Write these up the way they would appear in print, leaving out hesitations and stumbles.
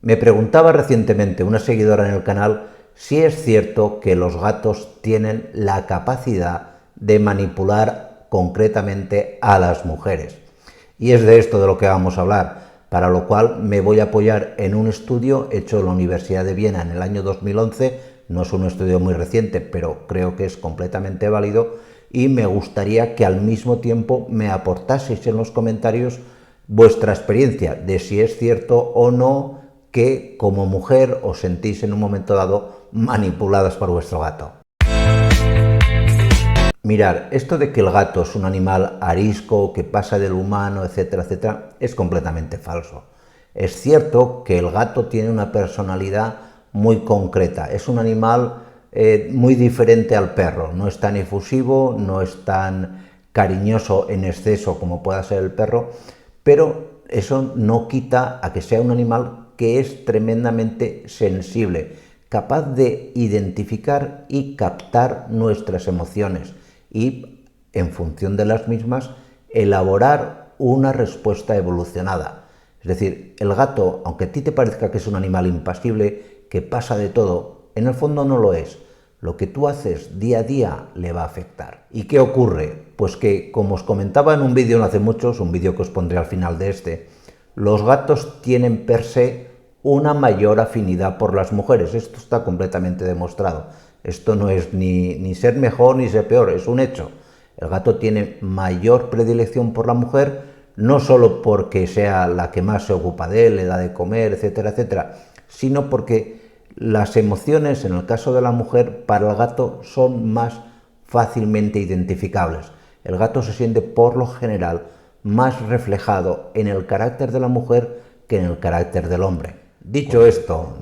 Me preguntaba recientemente una seguidora en el canal si es cierto que los gatos tienen la capacidad de manipular concretamente a las mujeres. Y es de esto de lo que vamos a hablar, para lo cual me voy a apoyar en un estudio hecho en la Universidad de Viena en el año 2011, no es un estudio muy reciente, pero creo que es completamente válido, y me gustaría que al mismo tiempo me aportaseis en los comentarios vuestra experiencia de si es cierto o no que como mujer os sentís en un momento dado manipuladas por vuestro gato. Mirar, esto de que el gato es un animal arisco, que pasa del humano, etcétera, etcétera, es completamente falso. Es cierto que el gato tiene una personalidad muy concreta, es un animal muy diferente al perro, no es tan efusivo, no es tan cariñoso en exceso como pueda ser el perro, pero eso no quita a que sea un animal que es tremendamente sensible, capaz de identificar y captar nuestras emociones y, en función de las mismas, elaborar una respuesta evolucionada. Es decir, el gato, aunque a ti te parezca que es un animal impasible, que pasa de todo, en el fondo no lo es. Lo que tú haces día a día le va a afectar. ¿Y qué ocurre? Pues que, como os comentaba en un vídeo no hace mucho, un vídeo que os pondré al final de este, los gatos tienen per se una mayor afinidad por las mujeres. Esto está completamente demostrado. Esto no es ni ser mejor ni ser peor, es un hecho. El gato tiene mayor predilección por la mujer, no solo porque sea la que más se ocupa de él, le da de comer, etcétera, etcétera, sino porque las emociones, en el caso de la mujer, para el gato son más fácilmente identificables. El gato se siente, por lo general, más reflejado en el carácter de la mujer que en el carácter del hombre. Dicho esto,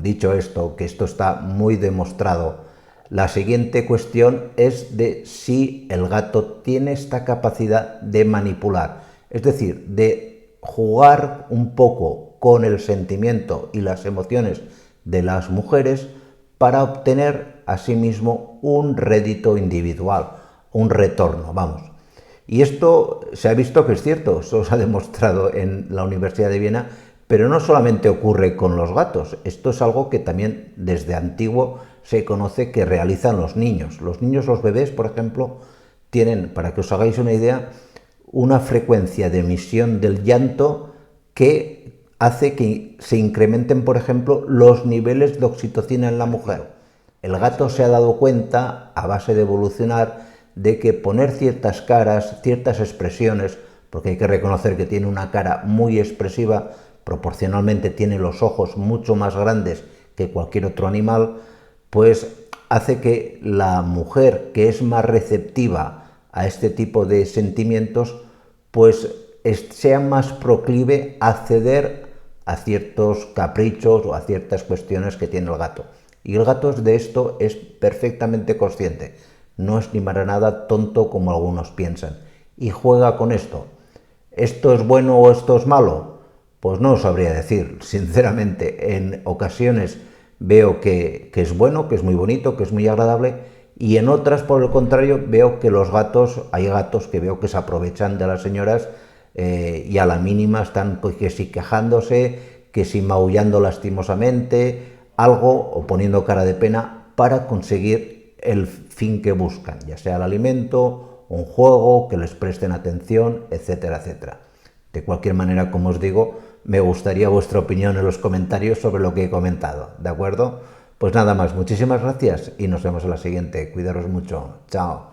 que esto está muy demostrado, la siguiente cuestión es de si el gato tiene esta capacidad de manipular, es decir, de jugar un poco con el sentimiento y las emociones de las mujeres para obtener asimismo un rédito individual, un retorno, vamos. Y esto se ha visto que es cierto, eso se ha demostrado en la Universidad de Viena, pero no solamente ocurre con los gatos, esto es algo que también desde antiguo se conoce que realizan los niños. Los niños, los bebés, por ejemplo, tienen, para que os hagáis una idea, una frecuencia de emisión del llanto que hace que se incrementen, por ejemplo, los niveles de oxitocina en la mujer. El gato se ha dado cuenta, a base de evolucionar, de que poner ciertas caras, ciertas expresiones, porque hay que reconocer que tiene una cara muy expresiva, proporcionalmente tiene los ojos mucho más grandes que cualquier otro animal, pues hace que la mujer, que es más receptiva a este tipo de sentimientos, pues sea más proclive a ceder a ciertos caprichos o a ciertas cuestiones que tiene el gato. Y el gato de esto es perfectamente consciente, no es ni para nada tonto como algunos piensan, y juega con esto. ¿Esto es bueno o esto es malo? Pues no lo sabría decir, sinceramente. En ocasiones veo que es bueno, que es muy bonito, que es muy agradable, y en otras, por el contrario, veo que los gatos, hay gatos que veo que se aprovechan de las señoras y a la mínima están pues, que si quejándose, que si maullando lastimosamente, algo o poniendo cara de pena para conseguir el fin que buscan, ya sea el alimento, un juego, que les presten atención, etcétera, etcétera. De cualquier manera, como os digo, me gustaría vuestra opinión en los comentarios sobre lo que he comentado, ¿de acuerdo? Pues nada más, muchísimas gracias y nos vemos en la siguiente. Cuidaros mucho. Chao.